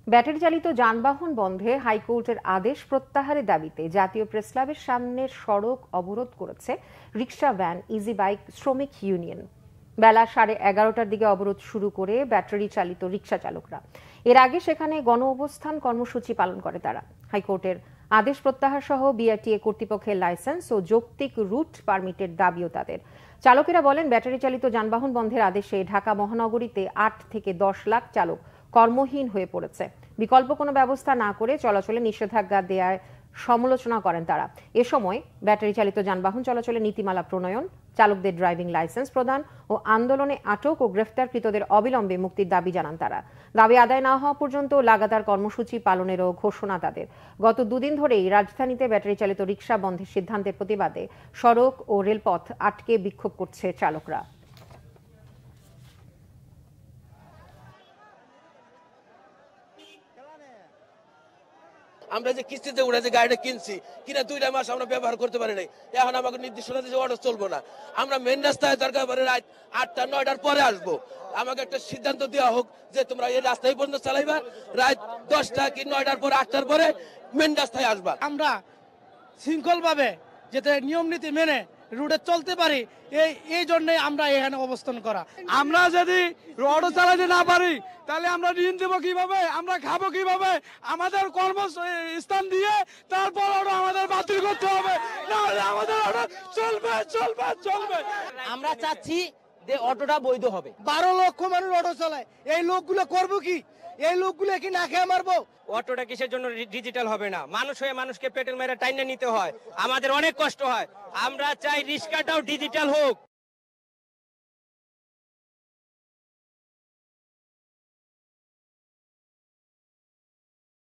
Battery চালিত যানবাহন বন্ধে হাইকোর্টের আদেশ প্রত্যাহারের দাবিতে জাতীয় প্রেসক্লাবের সামনের সড়ক অবরোধ করেছে রিকশা, ভ্যান, ইজি বাইক শ্রমিক ইউনিয়ন। বেলা 11:30টার দিকে অবরোধ শুরু করে ব্যাটারি চালিত রিকশা চালকরা। এর আগে সেখানে গণ অবস্থান কর্মসূচি পালন করে তারা। হাইকোর্টের আদেশ প্রত্যাহার সহ বিআরটিএ কর্তৃপক্ষের লাইসেন্স ও যৌক্তিক রুট পারমিটের দাবিও তাদের। চালকেরা বলেন, ব্যাটারি চালিত যানবাহন বন্ধের আদেশে ঢাকা মহানগরীতে 8 থেকে 10 লাখ চালক কর্মহীন হয়ে পড়েছে। বিকল্প কোনো ব্যবস্থা না করে চলাচলে নিষেধাজ্ঞা দেওয়ার সমালোচনা করেন তারা। এ সময় ব্যাটারি চালিত যানবাহন চলাচলে নীতিমালা প্রণয়ন, চালকদের ড্রাইভিং লাইসেন্স প্রদান ও আন্দোলনে আটক ও গ্রেফতারকৃতদের অবিলম্বে মুক্তির দাবি জানান তারা। দাবি আদায় না হওয়া পর্যন্ত লাগাতার কর্মসূচি পালনেরও ঘোষণা তাদের। গত দুদিন ধরেই রাজধানীতে ব্যাটারি চালিত রিকশা বন্ধের সিদ্ধান্তের প্রতিবাদে সড়ক ও রেলপথ আটকে বিক্ষোভ করছে চালকরা। আমরা যে কিস্তিতে উঠে যে গাড়িটা কিনছি, কিনা 2টা মাস আমরা ব্যবহার করতে পারি নাই। এখন আমাকে নির্দেশনা দিয়েছে অটো চলবো না, আমরা মেন রাস্তায় দরকার পড়ে রাত 8টা 9টার পরে আসবো। আমাকে একটা সিদ্ধান্ত দেওয়া হোক যে তোমরা এই রাস্তায় পর্যন্ত চালাইবা, রাত 10টা কি 9টার পরে 8টার পরে মেন রাস্তায় আসবা। আমরা শৃঙ্খল ভাবে যাতে নিয়ম নীতি মেনে রুটে চলতে পারি, এই জন্যই আমরা এখানে অবস্থান করা। আমরা যদি অটো চালাতে না পারি তাহলে আমরা ঋণ দেবো কিভাবে, আমরা খাবো কিভাবে? আমাদের কর্মস্থান দিয়ে তারপর অটো আমাদের বাতিল করতে হবে, নাহলে আমাদের অটো চলবে চলবে চলবে। আমরা চাচ্ছি যে অটোটা বৈধ হবে। 12 লক্ষ মানুষ অটো চালায়, এই লোকগুলো করবো কি? এই লোকগুলো কি না খেয়ে মারবো? অটোটা কিসের জন্য ডিজিটাল হবে না? মানুষ হয়ে মানুষকে পেটেল মেরে টাইনে নিতে হয়, আমাদের অনেক কষ্ট হয়। আমরা চাই রিক্সাটাও ডিজিটাল হোক।